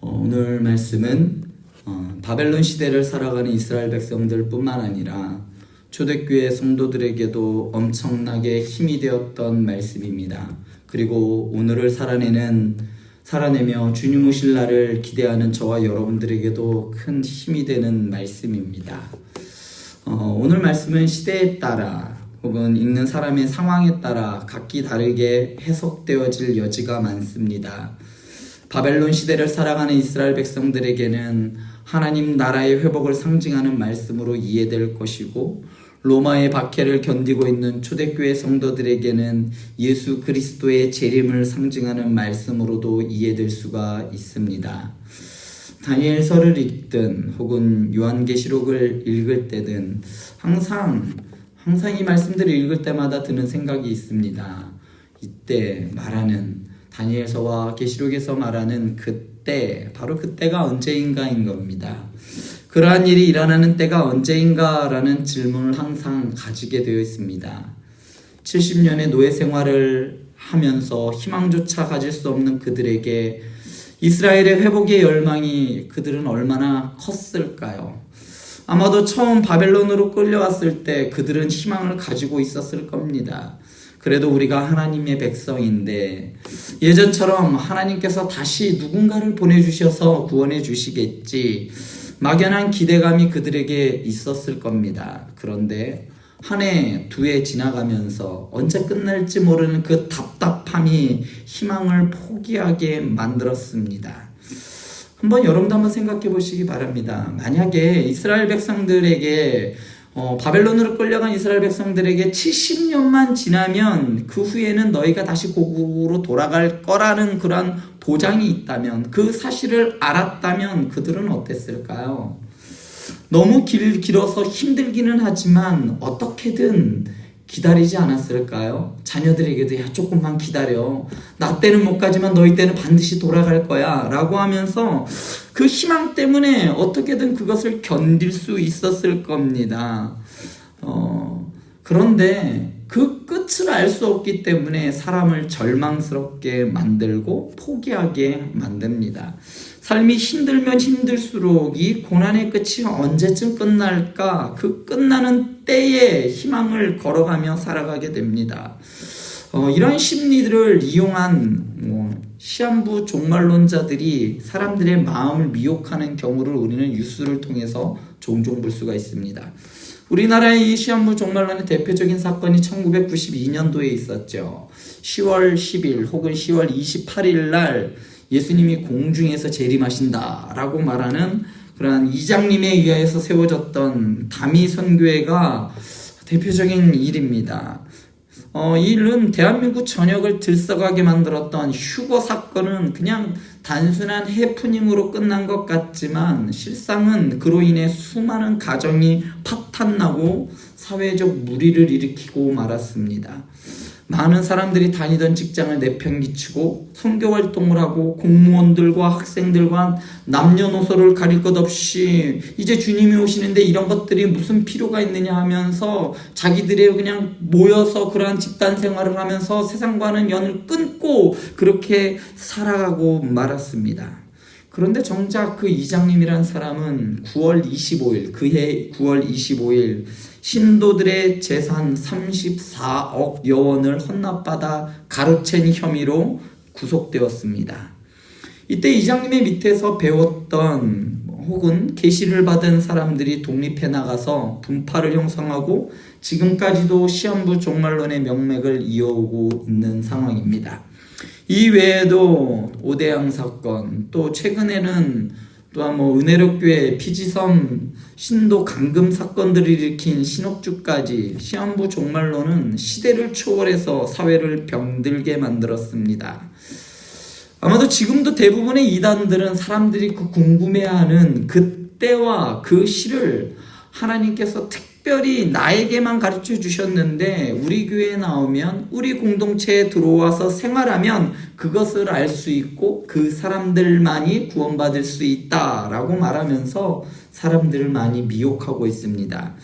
오늘 말씀은 바벨론 시대를 살아가는 이스라엘 백성들 뿐만 아니라 초대교회 성도들에게도 엄청나게 힘이 되었던 말씀입니다. 그리고 오늘을 살아내며 주님 오실 날을 기대하는 저와 여러분들에게도 큰 힘이 되는 말씀입니다. 오늘 말씀은 시대에 따라 혹은 읽는 사람의 상황에 따라 각기 다르게 해석되어질 여지가 많습니다. 바벨론 시대를 살아가는 이스라엘 백성들에게는 하나님 나라의 회복을 상징하는 말씀으로 이해될 것이고, 로마의 박해를 견디고 있는 초대교회 성도들에게는 예수 그리스도의 재림을 상징하는 말씀으로도 이해될 수가 있습니다. 다니엘서를 읽든 혹은 요한계시록을 읽을 때든 항상 이 말씀들을 읽을 때마다 드는 생각이 있습니다. 이때 말하는 다니엘서와 계시록에서 말하는 그때, 바로 그때가 언제인가인 겁니다. 그러한 일이 일어나는 때가 언제인가라는 질문을 항상 가지게 되어 있습니다. 70년의 노예 생활을 하면서 희망조차 가질 수 없는 그들에게 이스라엘의 회복의 열망이 그들은 얼마나 컸을까요? 아마도 처음 바벨론으로 끌려왔을 때 그들은 희망을 가지고 있었을 겁니다. 그래도 우리가 하나님의 백성인데 예전처럼 하나님께서 다시 누군가를 보내주셔서 구원해 주시겠지, 막연한 기대감이 그들에게 있었을 겁니다. 그런데 한 해, 두 해 지나가면서 언제 끝날지 모르는 그 답답함이 희망을 포기하게 만들었습니다. 여러분도 한번 생각해 보시기 바랍니다. 만약에 이스라엘 백성들에게 바벨론으로 끌려간 이스라엘 백성들에게 70년만 지나면 그 후에는 너희가 다시 고국으로 돌아갈 거라는 그런 보장이 있다면, 그 사실을 알았다면 그들은 어땠을까요? 너무 길어서 힘들기는 하지만 어떻게든 기다리지 않았을까요? 자녀들에게도 야, 조금만 기다려. 나 때는 못 가지만 너희 때는 반드시 돌아갈 거야 라고 하면서 그 희망 때문에 어떻게든 그것을 견딜 수 있었을 겁니다. 그런데 그 끝을 알 수 없기 때문에 사람을 절망스럽게 만들고 포기하게 만듭니다. 삶이 힘들면 힘들수록 이 고난의 끝이 언제쯤 끝날까? 그 끝나는 때에 희망을 걸어가며 살아가게 됩니다. 이런 심리들을 이용한 시한부 종말론자들이 사람들의 마음을 미혹하는 경우를 우리는 뉴스를 통해서 종종 볼 수가 있습니다. 우리나라의 이 시한부 종말론의 대표적인 사건이 1992년도에 있었죠. 10월 10일 혹은 10월 28일 날 예수님이 공중에서 재림하신다 라고 말하는 그러한 이장님에 의해서 세워졌던 다미 선교회가 대표적인 일입니다. 이 일은 대한민국 전역을 들썩하게 만들었던 휴거 사건은 그냥 단순한 해프닝으로 끝난 것 같지만 실상은 그로 인해 수많은 가정이 파탄나고 사회적 물의를 일으키고 말았습니다. 많은 사람들이 다니던 직장을 내팽개치고 선교활동을 하고 공무원들과 학생들과 남녀노소를 가릴 것 없이 이제 주님이 오시는데 이런 것들이 무슨 필요가 있느냐 하면서 자기들이 그냥 모여서 그러한 집단 생활을 하면서 세상과는 연을 끊고 그렇게 살아가고 말았습니다. 그런데 정작 그 이장님이란 사람은 9월 25일, 그해 9월 25일 신도들의 재산 34억여 원을 헌납받아 가로챈 혐의로 구속되었습니다. 이때 이장님의 밑에서 배웠던 혹은 계시를 받은 사람들이 독립해 나가서 분파를 형성하고 지금까지도 시한부 종말론의 명맥을 이어오고 있는 상황입니다. 이 외에도 오대양 사건, 또 최근에는 또한 은혜롭교회 피지섬 신도 감금 사건들을 일으킨 신옥주까지 시한부 종말론은 시대를 초월해서 사회를 병들게 만들었습니다. 아마도 지금도 대부분의 이단들은 사람들이 그 궁금해하는 그때와 그 시를 하나님께서 특별히 나에게만 가르쳐 주셨는데 우리 교회에 나오면 우리 공동체에 들어와서 생활하면 그것을 알 수 있고 그 사람들만이 구원받을 수 있다라고 말하면서 사람들을 많이 미혹하고 있습니다.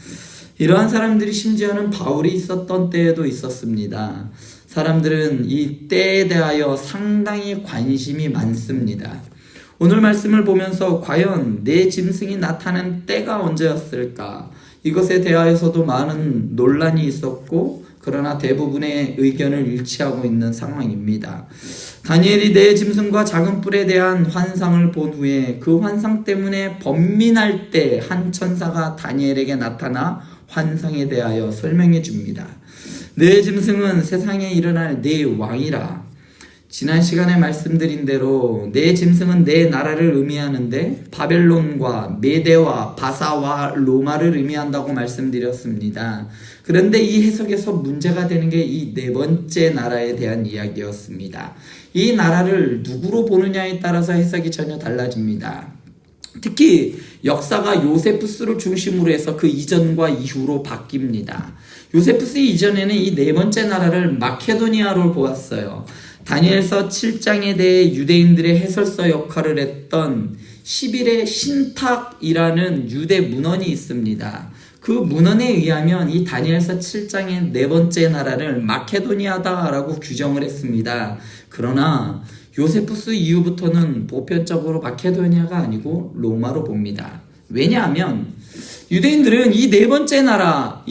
이러한 사람들이 심지어는 바울이 있었던 때에도 있었습니다. 사람들은 이 때에 대하여 상당히 관심이 많습니다. 오늘 말씀을 보면서 과연 내 짐승이 나타난 때가 언제였을까? 이것에 대하여서도 많은 논란이 있었고, 그러나 대부분의 의견을 일치하고 있는 상황입니다. 다니엘이 내 짐승과 작은 뿔에 대한 환상을 본 후에 그 환상 때문에 번민할 때 한 천사가 다니엘에게 나타나 환상에 대하여 설명해 줍니다. 내 짐승은 세상에 일어날 내 왕이라. 지난 시간에 말씀드린 대로 내 짐승은 내 나라를 의미하는데 바벨론과 메대와 바사와 로마를 의미한다고 말씀드렸습니다. 그런데 이 해석에서 문제가 되는 게 이 네 번째 나라에 대한 이야기였습니다. 이 나라를 누구로 보느냐에 따라서 해석이 전혀 달라집니다. 특히 역사가 요세푸스를 중심으로 해서 그 이전과 이후로 바뀝니다. 요세푸스 이전에는 이 네 번째 나라를 마케도니아로 보았어요. 다니엘서 7장에 대해 유대인들의 해설서 역할을 했던 11의 신탁이라는 유대 문헌이 있습니다. 그 문헌에 의하면 이 다니엘서 7장의 네 번째 나라를 마케도니아다라고 규정을 했습니다. 그러나 요세푸스 이후부터는 보편적으로 마케도니아가 아니고 로마로 봅니다. 왜냐하면 유대인들은 이 네 번째 나라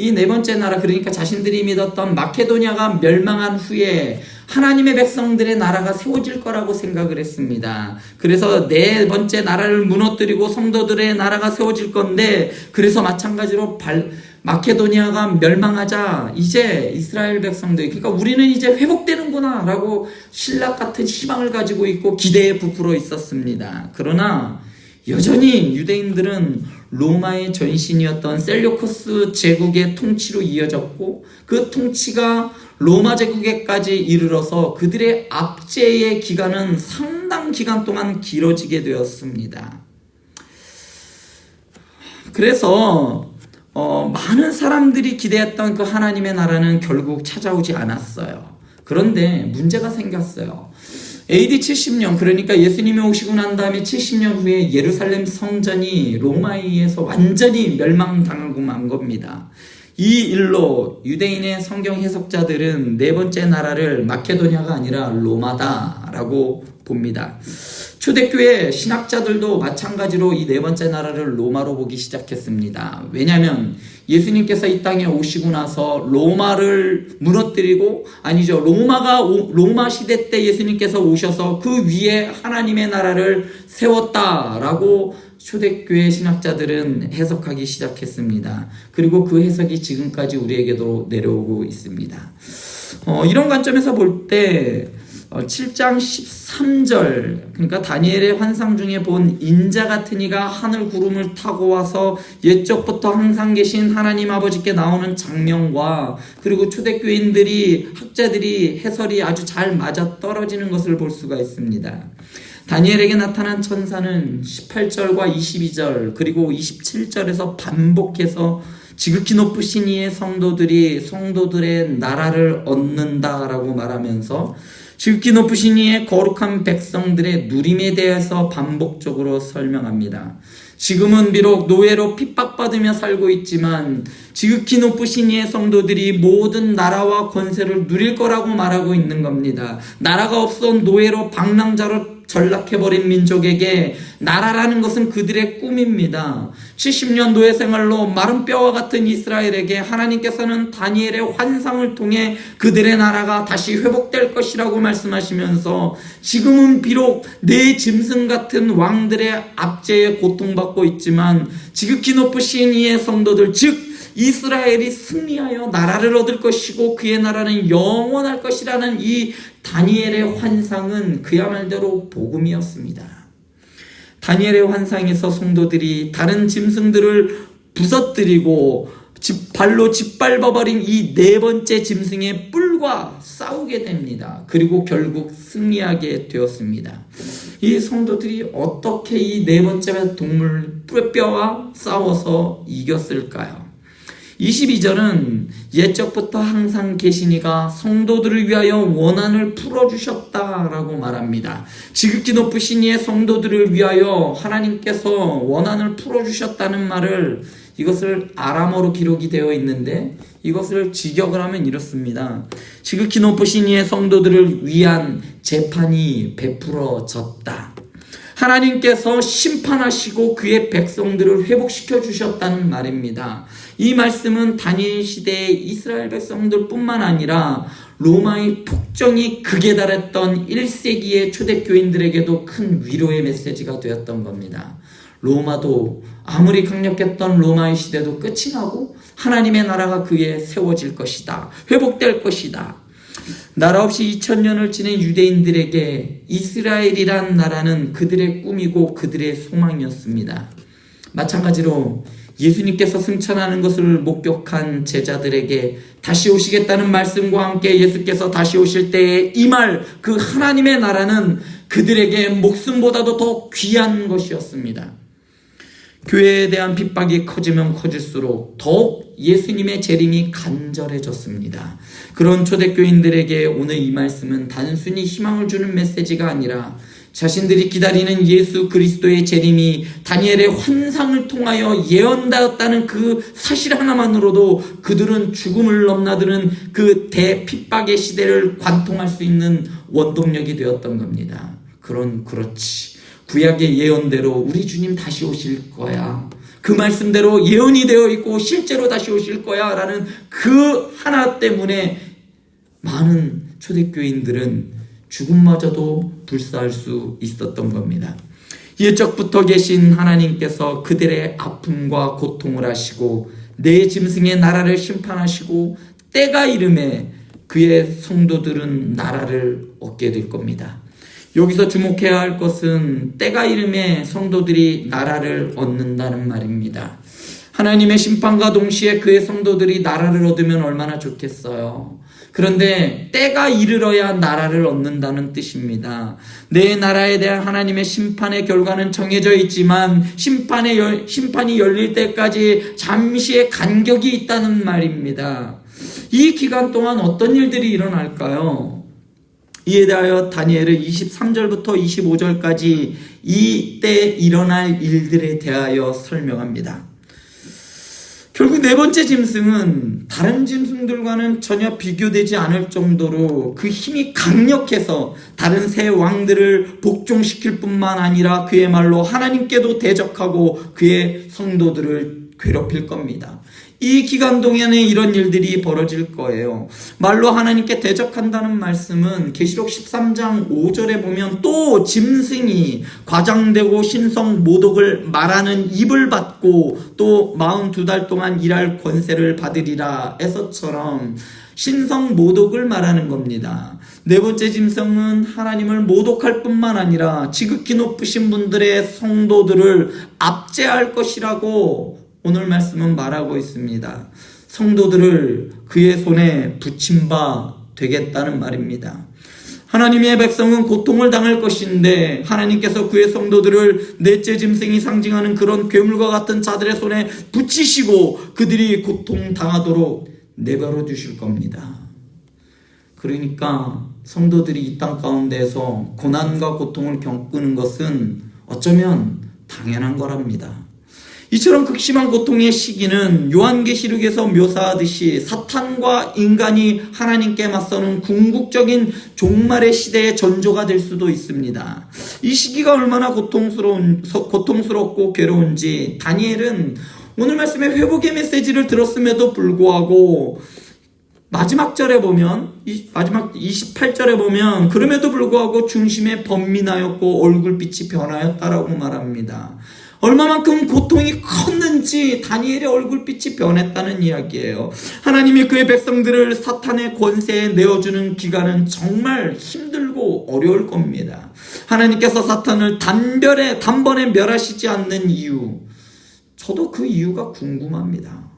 그러니까 자신들이 믿었던 마케도니아가 멸망한 후에 하나님의 백성들의 나라가 세워질 거라고 생각을 했습니다. 그래서 네 번째 나라를 무너뜨리고 성도들의 나라가 세워질 건데, 그래서 마찬가지로 마케도니아가 멸망하자 이제 이스라엘 백성들, 그러니까 우리는 이제 회복되는구나 라고 신락 같은 희망을 가지고 있고 기대에 부풀어 있었습니다. 그러나 여전히 유대인들은 로마의 전신이었던 셀류커스 제국의 통치로 이어졌고, 그 통치가 로마 제국에까지 이르러서 그들의 압제의 기간은 상당 기간 동안 길어지게 되었습니다. 그래서 많은 사람들이 기대했던 그 하나님의 나라는 결국 찾아오지 않았어요. 그런데 문제가 생겼어요. AD 70년, 그러니까 예수님이 오시고 난 다음에 70년 후에 예루살렘 성전이 로마에 의해서 완전히 멸망당하고 만 겁니다. 이 일로 유대인의 성경 해석자들은 네 번째 나라를 마케도니아가 아니라 로마다라고 봅니다. 초대교회 신학자들도 마찬가지로 이 네 번째 나라를 로마로 보기 시작했습니다. 왜냐하면 예수님께서 이 땅에 오시고 나서 로마를 무너뜨리고, 로마 시대 때 예수님께서 오셔서 그 위에 하나님의 나라를 세웠다라고 초대교회 신학자들은 해석하기 시작했습니다. 그리고 그 해석이 지금까지 우리에게도 내려오고 있습니다. 이런 관점에서 볼 때 7장 13절, 그러니까 다니엘의 환상 중에 본 인자 같은 이가 하늘 구름을 타고 와서 옛적부터 항상 계신 하나님 아버지께 나오는 장면과, 그리고 초대교인들이 학자들이 해설이 아주 잘 맞아 떨어지는 것을 볼 수가 있습니다. 다니엘에게 나타난 천사는 18절과 22절 그리고 27절에서 반복해서 지극히 높으신 이의 성도들이 성도들의 나라를 얻는다라고 말하면서 지극히 높으신 이의 거룩한 백성들의 누림에 대해서 반복적으로 설명합니다. 지금은 비록 노예로 핍박받으며 살고 있지만 지극히 높으신 이의 성도들이 모든 나라와 권세를 누릴 거라고 말하고 있는 겁니다. 나라가 없어 노예로 방랑자로 전락해버린 민족에게 나라라는 것은 그들의 꿈입니다. 70년 노예 생활로 마른 뼈와 같은 이스라엘에게 하나님께서는 다니엘의 환상을 통해 그들의 나라가 다시 회복될 것이라고 말씀하시면서, 지금은 비록 내 짐승 같은 왕들의 압제에 고통받고 있지만 지극히 높으신 이의 성도들, 즉 이스라엘이 승리하여 나라를 얻을 것이고 그의 나라는 영원할 것이라는 이 다니엘의 환상은 그야말로 복음이었습니다. 다니엘의 환상에서 성도들이 다른 짐승들을 부서뜨리고 발로 짓밟아버린 이 네 번째 짐승의 뿔과 싸우게 됩니다. 그리고 결국 승리하게 되었습니다. 이 성도들이 어떻게 이 네 번째 동물 뿔뼈와 싸워서 이겼을까요? 22절은 옛적부터 항상 계신 이가 성도들을 위하여 원한을 풀어주셨다라고 말합니다. 지극히 높으신 이의 성도들을 위하여 하나님께서 원한을 풀어주셨다는 말을, 이것을 아람어로 기록이 되어 있는데 이것을 직역을 하면 이렇습니다. 지극히 높으신 이의 성도들을 위한 재판이 베풀어졌다. 하나님께서 심판하시고 그의 백성들을 회복시켜 주셨다는 말입니다. 이 말씀은 다니엘 시대의 이스라엘 백성들뿐만 아니라 로마의 폭정이 극에 달했던 1세기의 초대교인들에게도 큰 위로의 메시지가 되었던 겁니다. 로마도 아무리 강력했던 로마의 시대도 끝이 나고 하나님의 나라가 그에 세워질 것이다. 회복될 것이다. 나라 없이 2000년을 지낸 유대인들에게 이스라엘이란 나라는 그들의 꿈이고 그들의 소망이었습니다. 마찬가지로 예수님께서 승천하는 것을 목격한 제자들에게 다시 오시겠다는 말씀과 함께 예수께서 다시 오실 때에 임할 그 하나님의 나라는 그들에게 목숨보다도 더 귀한 것이었습니다. 교회에 대한 핍박이 커지면 커질수록 더욱 예수님의 재림이 간절해졌습니다. 그런 초대교인들에게 오늘 이 말씀은 단순히 희망을 주는 메시지가 아니라 자신들이 기다리는 예수 그리스도의 재림이 다니엘의 환상을 통하여 예언되었다는 그 사실 하나만으로도 그들은 죽음을 넘나드는 그 대핍박의 시대를 관통할 수 있는 원동력이 되었던 겁니다. 그렇지. 구약의 예언대로 우리 주님 다시 오실 거야. 그 말씀대로 예언이 되어 있고 실제로 다시 오실 거야 라는 그 하나 때문에 많은 초대교인들은 죽음마저도 불사할 수 있었던 겁니다. 예적부터 계신 하나님께서 그들의 아픔과 고통을 하시고 내 짐승의 나라를 심판하시고 때가 이름에 그의 성도들은 나라를 얻게 될 겁니다. 여기서 주목해야 할 것은 때가 이름에 성도들이 나라를 얻는다는 말입니다. 하나님의 심판과 동시에 그의 성도들이 나라를 얻으면 얼마나 좋겠어요. 그런데 때가 이르러야 나라를 얻는다는 뜻입니다. 내 나라에 대한 하나님의 심판의 결과는 정해져 있지만 심판이 열릴 때까지 잠시의 간격이 있다는 말입니다. 이 기간 동안 어떤 일들이 일어날까요? 이에 대하여 다니엘은 23절부터 25절까지 이때 일어날 일들에 대하여 설명합니다. 결국 네 번째 짐승은 다른 짐승들과는 전혀 비교되지 않을 정도로 그 힘이 강력해서 다른 세 왕들을 복종시킬 뿐만 아니라 그야말로 하나님께도 대적하고 그의 성도들을 괴롭힐 겁니다. 이 기간 동안에 이런 일들이 벌어질 거예요. 말로 하나님께 대적한다는 말씀은 계시록 13장 5절에 보면 또 짐승이 과장되고 신성 모독을 말하는 입을 받고 또 42달 동안 일할 권세를 받으리라 에서처럼 신성 모독을 말하는 겁니다. 네 번째 짐승은 하나님을 모독할 뿐만 아니라 지극히 높으신 분들의 성도들을 압제할 것이라고 오늘 말씀은 말하고 있습니다. 성도들을 그의 손에 붙임 바 되겠다는 말입니다. 하나님의 백성은 고통을 당할 것인데 하나님께서 그의 성도들을 넷째 짐승이 상징하는 그런 괴물과 같은 자들의 손에 붙이시고 그들이 고통당하도록 내버려 두실 겁니다. 그러니까 성도들이 이 땅 가운데에서 고난과 고통을 겪는 것은 어쩌면 당연한 거랍니다. 이처럼 극심한 고통의 시기는 요한계시록에서 묘사하듯이 사탄과 인간이 하나님께 맞서는 궁극적인 종말의 시대의 전조가 될 수도 있습니다. 이 시기가 얼마나 고통스럽고 괴로운지 다니엘은 오늘 말씀의 회복의 메시지를 들었음에도 불구하고 마지막 절에 보면 마지막 28절에 보면 그럼에도 불구하고 중심에 번민하였고 얼굴빛이 변하였다라고 말합니다. 얼마만큼 고통이 컸는지 다니엘의 얼굴빛이 변했다는 이야기예요. 하나님이 그의 백성들을 사탄의 권세에 내어주는 기간은 정말 힘들고 어려울 겁니다. 하나님께서 사탄을 단번에 멸하시지 않는 이유, 저도 그 이유가 궁금합니다.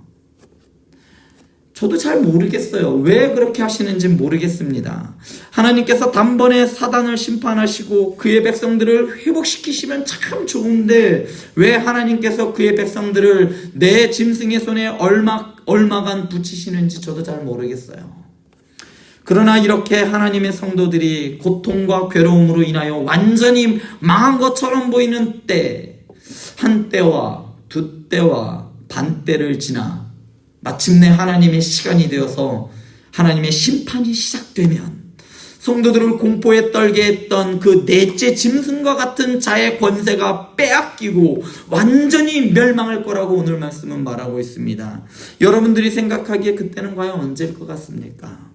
저도 잘 모르겠어요. 왜 그렇게 하시는지 모르겠습니다. 하나님께서 단번에 사단을 심판하시고 그의 백성들을 회복시키시면 참 좋은데 왜 하나님께서 그의 백성들을 내 짐승의 손에 얼마간 붙이시는지 저도 잘 모르겠어요. 그러나 이렇게 하나님의 성도들이 고통과 괴로움으로 인하여 완전히 망한 것처럼 보이는 때, 한 때와 두 때와 반 때를 지나 마침내 하나님의 시간이 되어서 하나님의 심판이 시작되면 성도들을 공포에 떨게 했던 그 넷째 짐승과 같은 자의 권세가 빼앗기고 완전히 멸망할 거라고 오늘 말씀은 말하고 있습니다. 여러분들이 생각하기에 그때는 과연 언제일 것 같습니까?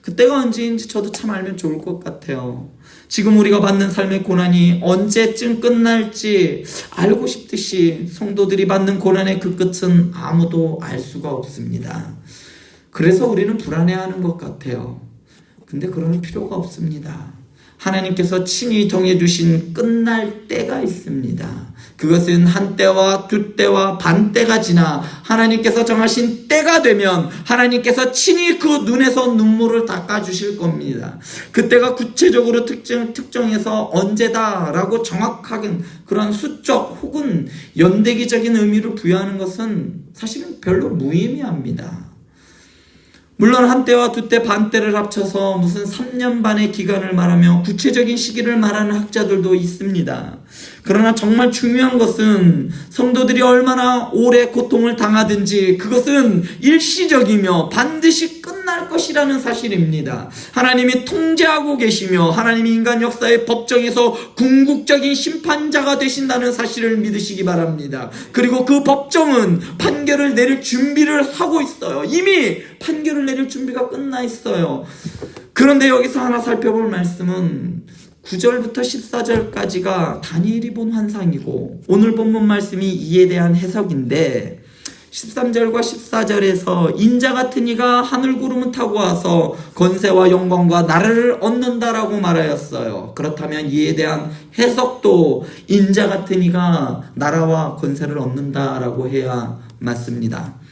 그때가 언제인지 저도 참 알면 좋을 것 같아요. 지금 우리가 받는 삶의 고난이 언제쯤 끝날지 알고 싶듯이 성도들이 받는 고난의 그 끝은 아무도 알 수가 없습니다. 그래서 우리는 불안해하는 것 같아요. 근데 그럴 필요가 없습니다. 하나님께서 친히 정해주신 끝날 때가 있습니다. 그것은 한 때와 두 때와 반 때가 지나 하나님께서 정하신 때가 되면 하나님께서 친히 그 눈에서 눈물을 닦아주실 겁니다. 그때가 구체적으로 특정해서 언제다라고 정확하게 그런 수적 혹은 연대기적인 의미를 부여하는 것은 사실은 별로 무의미합니다. 물론 한 때와 두 때, 반 때를 합쳐서 무슨 3년 반의 기간을 말하며 구체적인 시기를 말하는 학자들도 있습니다. 그러나 정말 중요한 것은 성도들이 얼마나 오래 고통을 당하든지 그것은 일시적이며 반드시 끝날 것이라는 사실입니다. 하나님이 통제하고 계시며 하나님이 인간 역사의 법정에서 궁극적인 심판자가 되신다는 사실을 믿으시기 바랍니다. 그리고 그 법정은 판결을 내릴 준비를 하고 있어요. 이미 판결을 내릴 준비가 끝나 있어요. 그런데 여기서 하나 살펴볼 말씀은 9절부터 14절까지가 다니엘이 본 환상이고 오늘 본문 말씀이 이에 대한 해석인데 13절과 14절에서 인자 같은 이가 하늘 구름을 타고 와서 권세와 영광과 나라를 얻는다라고 말하였어요. 그렇다면 이에 대한 해석도 인자 같은 이가 나라와 권세를 얻는다라고 해야 맞습니다.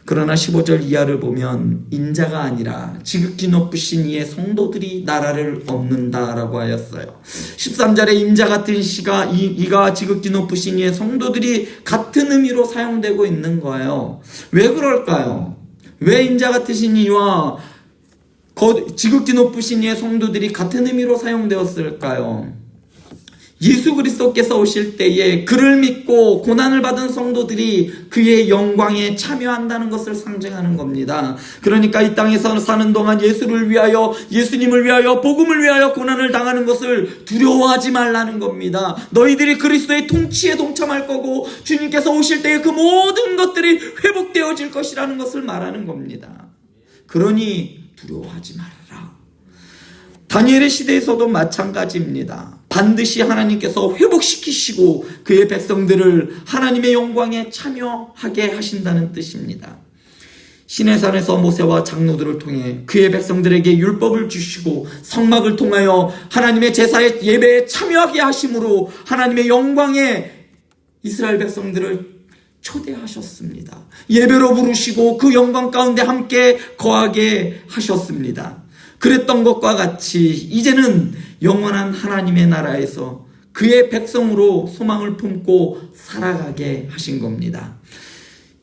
그러나 15절 이하를 보면 인자가 아니라 지극히 높으신 이의 성도들이 나라를 얻는다라고 하였어요. 13절에 인자 같은 이가 지극히 높으신 이의 성도들이 같은 의미로 사용되고 있는 거예요. 왜 그럴까요? 왜 인자 같으신 이와 지극히 높으신 이의 성도들이 같은 의미로 사용되었을까요? 예수 그리스도께서 오실 때에 그를 믿고 고난을 받은 성도들이 그의 영광에 참여한다는 것을 상징하는 겁니다. 그러니까 이 땅에서 사는 동안 예수를 위하여, 예수님을 위하여, 복음을 위하여 고난을 당하는 것을 두려워하지 말라는 겁니다. 너희들이 그리스도의 통치에 동참할 거고 주님께서 오실 때에 그 모든 것들이 회복되어질 것이라는 것을 말하는 겁니다. 그러니 두려워하지 말아라. 다니엘의 시대에서도 마찬가지입니다. 반드시 하나님께서 회복시키시고 그의 백성들을 하나님의 영광에 참여하게 하신다는 뜻입니다. 시내산에서 모세와 장로들을 통해 그의 백성들에게 율법을 주시고 성막을 통하여 하나님의 제사의 예배에 참여하게 하심으로 하나님의 영광에 이스라엘 백성들을 초대하셨습니다. 예배로 부르시고 그 영광 가운데 함께 거하게 하셨습니다. 그랬던 것과 같이 이제는 영원한 하나님의 나라에서 그의 백성으로 소망을 품고 살아가게 하신 겁니다.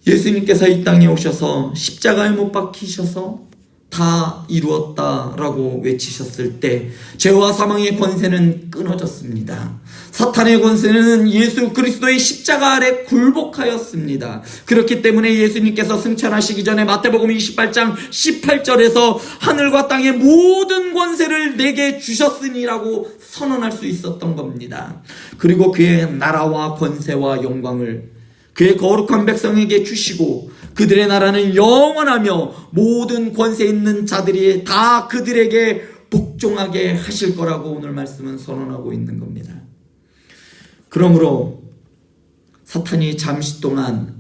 예수님께서 이 땅에 오셔서 십자가에 못 박히셔서 다 이루었다라고 외치셨을 때 죄와 사망의 권세는 끊어졌습니다. 사탄의 권세는 예수 그리스도의 십자가 아래 굴복하였습니다. 그렇기 때문에 예수님께서 승천하시기 전에 마태복음 28장 18절에서 하늘과 땅의 모든 권세를 내게 주셨으니라고 선언할 수 있었던 겁니다. 그리고 그의 나라와 권세와 영광을 그의 거룩한 백성에게 주시고 그들의 나라는 영원하며 모든 권세 있는 자들이 다 그들에게 복종하게 하실 거라고 오늘 말씀은 선언하고 있는 겁니다. 그러므로 사탄이 잠시 동안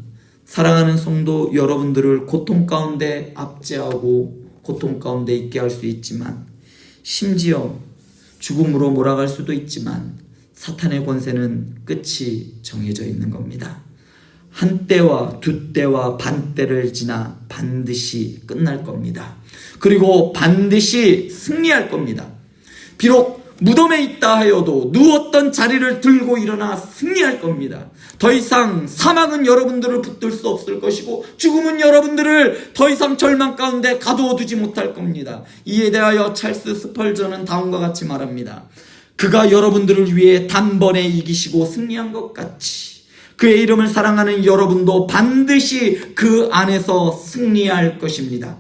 사랑하는 성도 여러분들을 고통 가운데 압제하고 고통 가운데 있게 할 수 있지만 심지어 죽음으로 몰아갈 수도 있지만 사탄의 권세는 끝이 정해져 있는 겁니다. 한 때와 두 때와 반 때를 지나 반드시 끝날 겁니다. 그리고 반드시 승리할 겁니다. 비록 무덤에 있다 하여도 누웠던 자리를 들고 일어나 승리할 겁니다. 더 이상 사망은 여러분들을 붙들 수 없을 것이고 죽음은 여러분들을 더 이상 절망 가운데 가두어두지 못할 겁니다. 이에 대하여 찰스 스펄전은 다음과 같이 말합니다. 그가 여러분들을 위해 단번에 이기시고 승리한 것 같이 그의 이름을 사랑하는 여러분도 반드시 그 안에서 승리할 것입니다.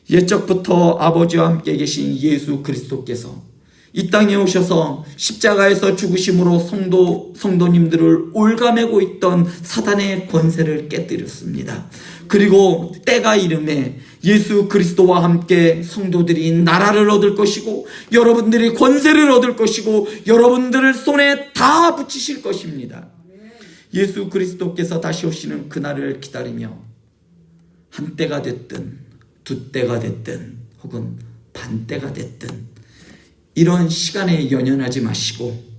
옛적부터 아버지와 함께 계신 예수 그리스도께서 이 땅에 오셔서 십자가에서 죽으심으로 성도님들을 올가매고 있던 사단의 권세를 깨뜨렸습니다. 그리고 때가 이름에 예수 그리스도와 함께 성도들이 나라를 얻을 것이고 여러분들이 권세를 얻을 것이고 여러분들을 손에 다 붙이실 것입니다. 예수 그리스도께서 다시 오시는 그날을 기다리며 한 때가 됐든 두 때가 됐든 혹은 반 때가 됐든 이런 시간에 연연하지 마시고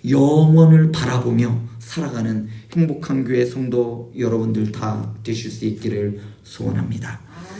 영원을 바라보며 살아가는 행복한 교회 성도 여러분들 다 되실 수 있기를 소원합니다.